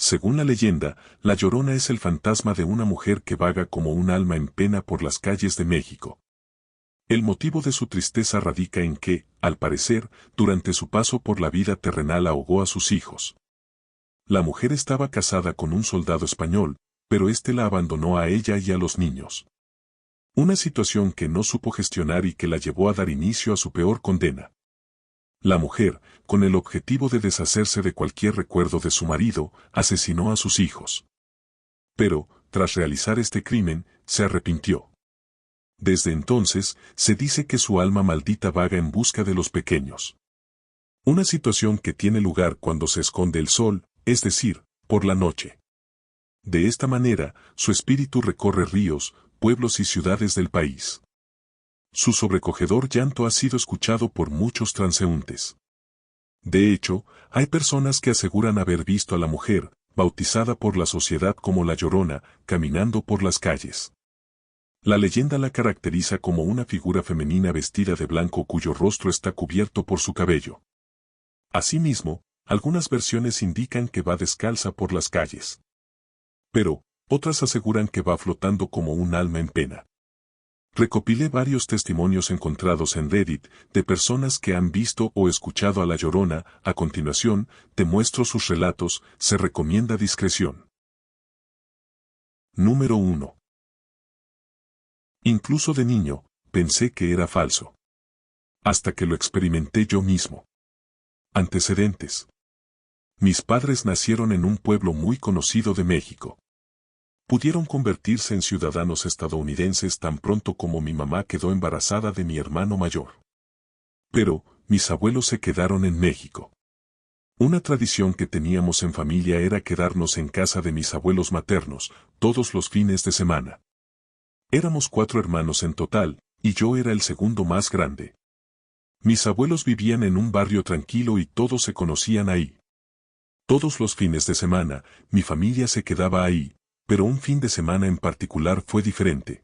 Según la leyenda, La Llorona es el fantasma de una mujer que vaga como un alma en pena por las calles de México. El motivo de su tristeza radica en que, al parecer, durante su paso por la vida terrenal ahogó a sus hijos. La mujer estaba casada con un soldado español, pero éste la abandonó a ella y a los niños. Una situación que no supo gestionar y que la llevó a dar inicio a su peor condena. La mujer, con el objetivo de deshacerse de cualquier recuerdo de su marido, asesinó a sus hijos. Pero, tras realizar este crimen, se arrepintió. Desde entonces, se dice que su alma maldita vaga en busca de los pequeños. Una situación que tiene lugar cuando se esconde el sol, es decir, por la noche. De esta manera, su espíritu recorre ríos, pueblos y ciudades del país. Su sobrecogedor llanto ha sido escuchado por muchos transeúntes. De hecho, hay personas que aseguran haber visto a la mujer, bautizada por la sociedad como La Llorona, caminando por las calles. La leyenda la caracteriza como una figura femenina vestida de blanco cuyo rostro está cubierto por su cabello. Asimismo, algunas versiones indican que va descalza por las calles. Pero, otras aseguran que va flotando como un alma en pena. Recopilé varios testimonios encontrados en Reddit de personas que han visto o escuchado a La Llorona. A continuación, te muestro sus relatos. Se recomienda discreción. Número 1. Incluso de niño, pensé que era falso. Hasta que lo experimenté yo mismo. Antecedentes. Mis padres nacieron en un pueblo muy conocido de México. Pudieron convertirse en ciudadanos estadounidenses tan pronto como mi mamá quedó embarazada de mi hermano mayor. Pero, mis abuelos se quedaron en México. Una tradición que teníamos en familia era quedarnos en casa de mis abuelos maternos, todos los fines de semana. Éramos 4 hermanos en total, y yo era el segundo más grande. Mis abuelos vivían en un barrio tranquilo y todos se conocían ahí. Todos los fines de semana, mi familia se quedaba ahí, pero un fin de semana en particular fue diferente.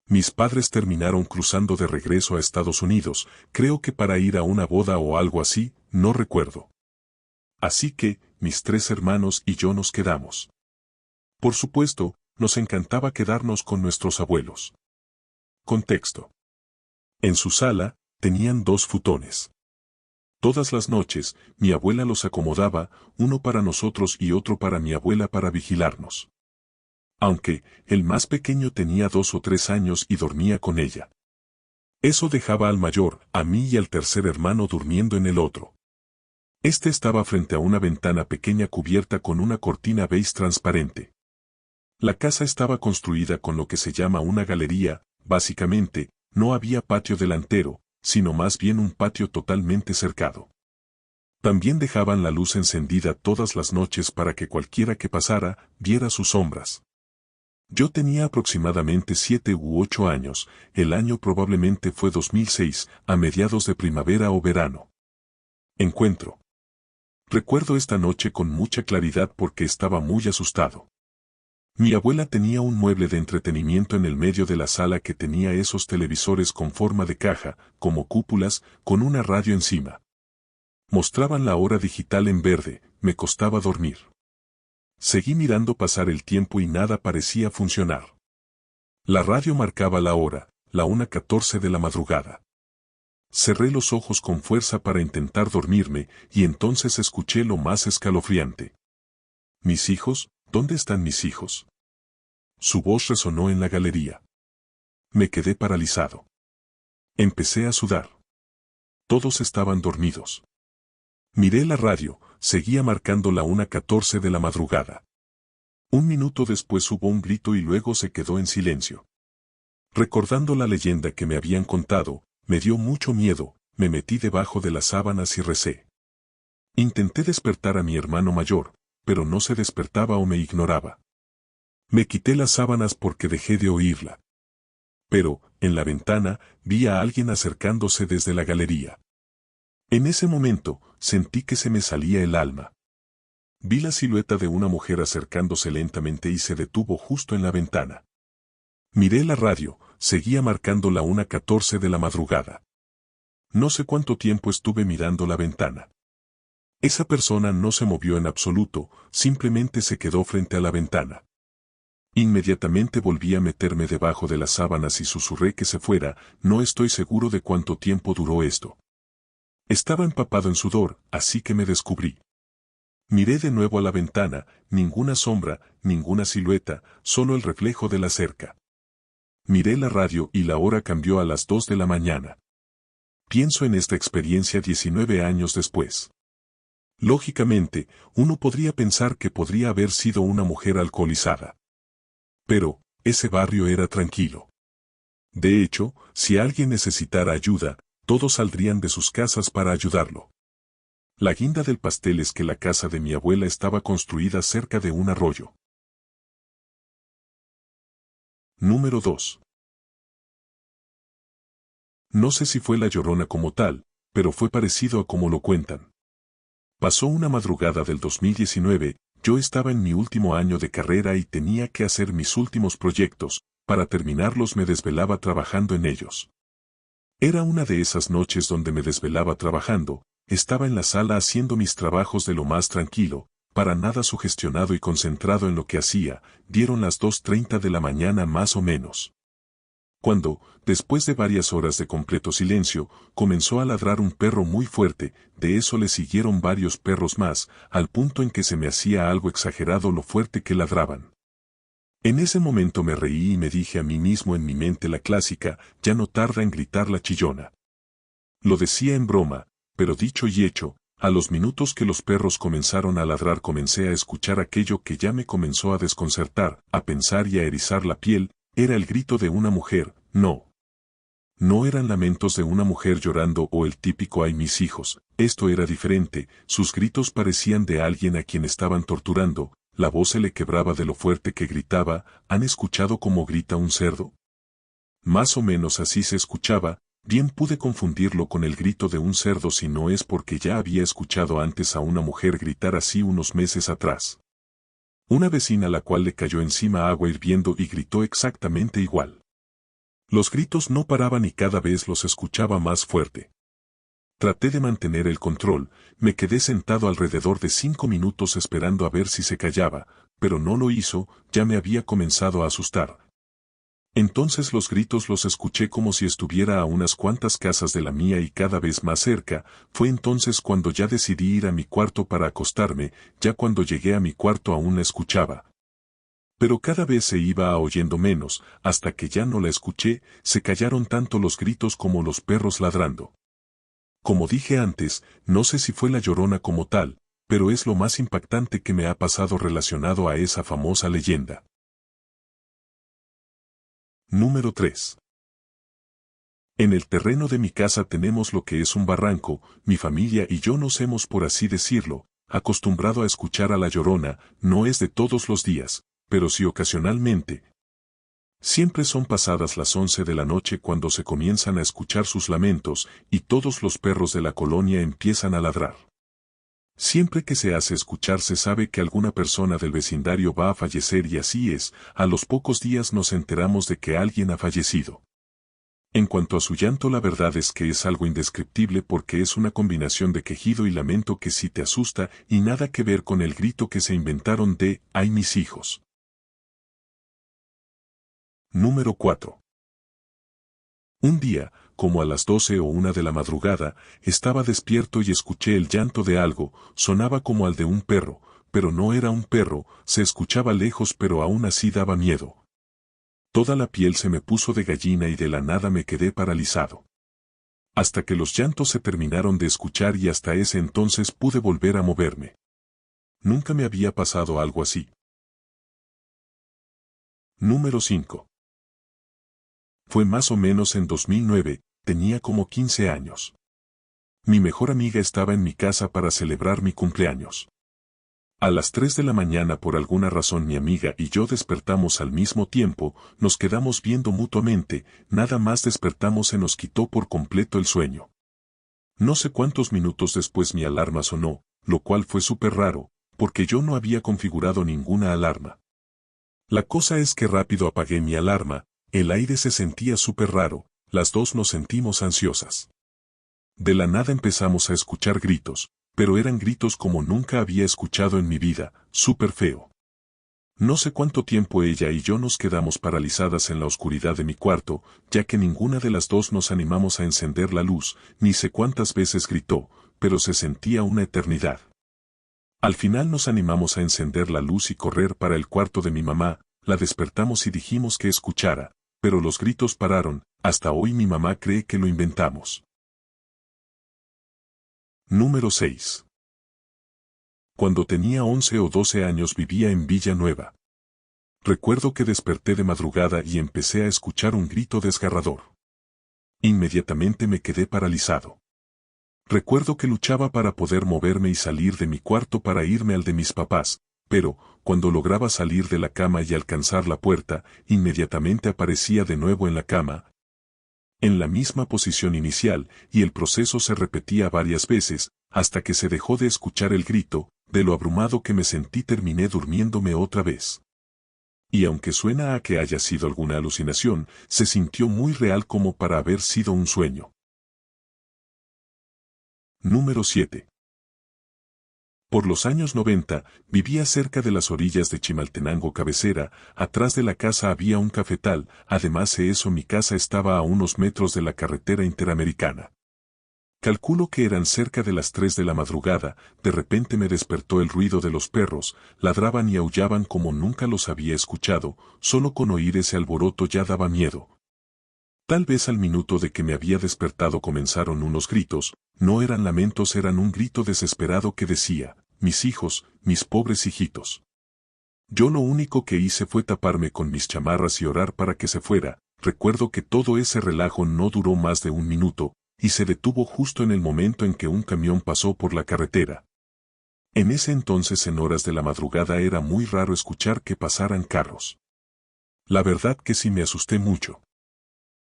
Mis padres terminaron cruzando de regreso a Estados Unidos, creo que para ir a una boda o algo así, no recuerdo. Así que, mis 3 hermanos y yo nos quedamos. Por supuesto, nos encantaba quedarnos con nuestros abuelos. Contexto. En su sala, tenían 2 futones. Todas las noches, mi abuela los acomodaba, uno para nosotros y otro para mi abuela para vigilarnos. Aunque, el más pequeño tenía 2 o 3 años y dormía con ella. Eso dejaba al mayor, a mí y al tercer hermano durmiendo en el otro. Este estaba frente a una ventana pequeña cubierta con una cortina beige transparente. La casa estaba construida con lo que se llama una galería. Básicamente, no había patio delantero, sino más bien un patio totalmente cercado. También dejaban la luz encendida todas las noches para que cualquiera que pasara viera sus sombras. Yo tenía aproximadamente 7 u 8 años, el año probablemente fue 2006, a mediados de primavera o verano. Encuentro. Recuerdo esta noche con mucha claridad porque estaba muy asustado. Mi abuela tenía un mueble de entretenimiento en el medio de la sala que tenía esos televisores con forma de caja, como cúpulas, con una radio encima. Mostraban la hora digital en verde, me costaba dormir. Seguí mirando pasar el tiempo y nada parecía funcionar. La radio marcaba la hora, la 1:14 de la madrugada. Cerré los ojos con fuerza para intentar dormirme, y entonces escuché lo más escalofriante. ¿Mis hijos? ¿Dónde están mis hijos? Su voz resonó en la galería. Me quedé paralizado. Empecé a sudar. Todos estaban dormidos. Miré la radio, seguía marcando la 1:14 de la madrugada. Un minuto después hubo un grito y luego se quedó en silencio. Recordando la leyenda que me habían contado, me dio mucho miedo, me metí debajo de las sábanas y recé. Intenté despertar a mi hermano mayor, pero no se despertaba o me ignoraba. Me quité las sábanas porque dejé de oírla. Pero, en la ventana, vi a alguien acercándose desde la galería. En ese momento, sentí que se me salía el alma. Vi la silueta de una mujer acercándose lentamente y se detuvo justo en la ventana. Miré la radio, seguía marcando la 1:14 de la madrugada. No sé cuánto tiempo estuve mirando la ventana. Esa persona no se movió en absoluto, simplemente se quedó frente a la ventana. Inmediatamente volví a meterme debajo de las sábanas y susurré que se fuera, no estoy seguro de cuánto tiempo duró esto. Estaba empapado en sudor, así que me descubrí. Miré de nuevo a la ventana, ninguna sombra, ninguna silueta, solo el reflejo de la cerca. Miré la radio y la hora cambió a las 2 de la mañana. Pienso en esta experiencia 19 años después. Lógicamente, uno podría pensar que podría haber sido una mujer alcoholizada. Pero, ese barrio era tranquilo. De hecho, si alguien necesitara ayuda, todos saldrían de sus casas para ayudarlo. La guinda del pastel es que la casa de mi abuela estaba construida cerca de un arroyo. Número 2. No sé si fue la Llorona como tal, pero fue parecido a como lo cuentan. Pasó una madrugada del 2019, yo estaba en mi último año de carrera y tenía que hacer mis últimos proyectos, para terminarlos me desvelaba trabajando en ellos. Era una de esas noches donde me desvelaba trabajando, estaba en la sala haciendo mis trabajos de lo más tranquilo, para nada sugestionado y concentrado en lo que hacía, dieron las 2:30 de la mañana más o menos. Cuando, después de varias horas de completo silencio, comenzó a ladrar un perro muy fuerte, de eso le siguieron varios perros más, al punto en que se me hacía algo exagerado lo fuerte que ladraban. En ese momento me reí y me dije a mí mismo en mi mente la clásica, ya no tarda en gritar la chillona. Lo decía en broma, pero dicho y hecho, a los minutos que los perros comenzaron a ladrar comencé a escuchar aquello que ya me comenzó a desconcertar, a pensar y a erizar la piel, era el grito de una mujer, no. No eran lamentos de una mujer llorando o el típico ay mis hijos, esto era diferente, sus gritos parecían de alguien a quien estaban torturando, la voz se le quebraba de lo fuerte que gritaba, ¿han escuchado cómo grita un cerdo? Más o menos así se escuchaba, bien pude confundirlo con el grito de un cerdo si no es porque ya había escuchado antes a una mujer gritar así unos meses atrás. Una vecina a la cual le cayó encima agua hirviendo y gritó exactamente igual. Los gritos no paraban y cada vez los escuchaba más fuerte. Traté de mantener el control, me quedé sentado alrededor de 5 minutos esperando a ver si se callaba, pero no lo hizo, ya me había comenzado a asustar. Entonces los gritos los escuché como si estuviera a unas cuantas casas de la mía y cada vez más cerca, fue entonces cuando ya decidí ir a mi cuarto para acostarme, ya cuando llegué a mi cuarto aún la escuchaba. Pero cada vez se iba oyendo menos, hasta que ya no la escuché, se callaron tanto los gritos como los perros ladrando. Como dije antes, no sé si fue la Llorona como tal, pero es lo más impactante que me ha pasado relacionado a esa famosa leyenda. Número 3. En el terreno de mi casa tenemos lo que es un barranco, mi familia y yo nos hemos, por así decirlo, acostumbrado a escuchar a la Llorona, no es de todos los días, pero sí ocasionalmente. Siempre son pasadas las 11 de la noche cuando se comienzan a escuchar sus lamentos y todos los perros de la colonia empiezan a ladrar. Siempre que se hace escuchar se sabe que alguna persona del vecindario va a fallecer y así es, a los pocos días nos enteramos de que alguien ha fallecido. En cuanto a su llanto la verdad es que es algo indescriptible porque es una combinación de quejido y lamento que sí te asusta y nada que ver con el grito que se inventaron de ¡ay mis hijos! Número 4. Un día, como a las 12 o 1 de la madrugada, estaba despierto y escuché el llanto de algo, sonaba como al de un perro, pero no era un perro, se escuchaba lejos pero aún así daba miedo. Toda la piel se me puso de gallina y de la nada me quedé paralizado. Hasta que los llantos se terminaron de escuchar y hasta ese entonces pude volver a moverme. Nunca me había pasado algo así. Número 5. Fue más o menos en 2009, tenía como 15 años. Mi mejor amiga estaba en mi casa para celebrar mi cumpleaños. A las 3 de la mañana por alguna razón mi amiga y yo despertamos al mismo tiempo, nos quedamos viendo mutuamente, nada más despertamos se nos quitó por completo el sueño. No sé cuántos minutos después mi alarma sonó, lo cual fue súper raro, porque yo no había configurado ninguna alarma. La cosa es que rápido apagué mi alarma, el aire se sentía súper raro, las dos nos sentimos ansiosas. De la nada empezamos a escuchar gritos, pero eran gritos como nunca había escuchado en mi vida, súper feo. No sé cuánto tiempo ella y yo nos quedamos paralizadas en la oscuridad de mi cuarto, ya que ninguna de las dos nos animamos a encender la luz, ni sé cuántas veces gritó, pero se sentía una eternidad. Al final nos animamos a encender la luz y correr para el cuarto de mi mamá, la despertamos y dijimos que escuchara, pero los gritos pararon, hasta hoy mi mamá cree que lo inventamos. Número 6. Cuando tenía 11 o 12 años vivía en Villanueva. Recuerdo que desperté de madrugada y empecé a escuchar un grito desgarrador. Inmediatamente me quedé paralizado. Recuerdo que luchaba para poder moverme y salir de mi cuarto para irme al de mis papás, pero, cuando lograba salir de la cama y alcanzar la puerta, inmediatamente aparecía de nuevo en la cama, en la misma posición inicial, y el proceso se repetía varias veces, hasta que se dejó de escuchar el grito, de lo abrumado que me sentí terminé durmiéndome otra vez. Y aunque suena a que haya sido alguna alucinación, se sintió muy real como para haber sido un sueño. Número 7. Por los años 90, vivía cerca de las orillas de Chimaltenango cabecera, atrás de la casa había un cafetal, además de eso mi casa estaba a unos metros de la carretera interamericana. Calculo que eran cerca de las 3 de la madrugada, de repente me despertó el ruido de los perros, ladraban y aullaban como nunca los había escuchado, solo con oír ese alboroto ya daba miedo. Tal vez al minuto de que me había despertado comenzaron unos gritos, no eran lamentos, eran un grito desesperado que decía, mis hijos, mis pobres hijitos. Yo lo único que hice fue taparme con mis chamarras y orar para que se fuera. Recuerdo que todo ese relajo no duró más de un minuto, y se detuvo justo en el momento en que un camión pasó por la carretera. En ese entonces en horas de la madrugada era muy raro escuchar que pasaran carros. La verdad que sí me asusté mucho.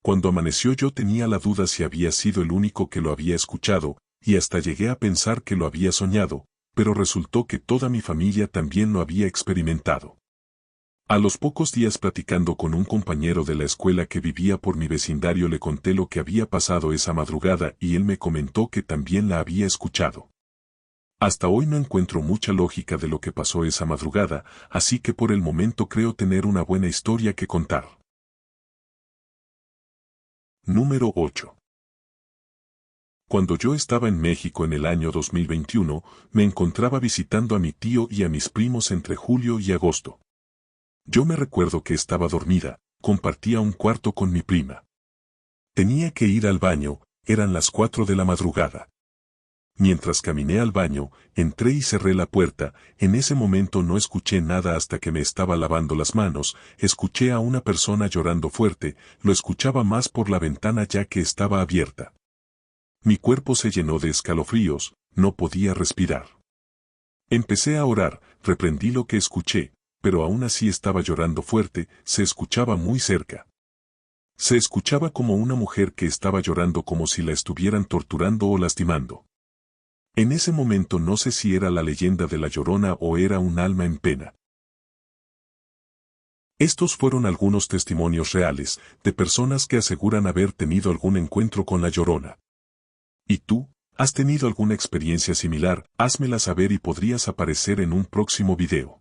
Cuando amaneció yo tenía la duda si había sido el único que lo había escuchado, y hasta llegué a pensar que lo había soñado, pero resultó que toda mi familia también lo había experimentado. A los pocos días platicando con un compañero de la escuela que vivía por mi vecindario le conté lo que había pasado esa madrugada y él me comentó que también la había escuchado. Hasta hoy no encuentro mucha lógica de lo que pasó esa madrugada, así que por el momento creo tener una buena historia que contar. Número 8. Cuando yo estaba en México en el año 2021, me encontraba visitando a mi tío y a mis primos entre julio y agosto. Yo me recuerdo que estaba dormida, compartía un cuarto con mi prima. Tenía que ir al baño, eran las 4 de la madrugada. Mientras caminé al baño, entré y cerré la puerta, en ese momento no escuché nada hasta que me estaba lavando las manos, escuché a una persona llorando fuerte, lo escuchaba más por la ventana ya que estaba abierta. Mi cuerpo se llenó de escalofríos, no podía respirar. Empecé a orar, reprendí lo que escuché, pero aún así estaba llorando fuerte, se escuchaba muy cerca. Se escuchaba como una mujer que estaba llorando como si la estuvieran torturando o lastimando. En ese momento no sé si era la leyenda de la Llorona o era un alma en pena. Estos fueron algunos testimonios reales, de personas que aseguran haber tenido algún encuentro con la Llorona. ¿Y tú? ¿Has tenido alguna experiencia similar? Házmela saber y podrías aparecer en un próximo video.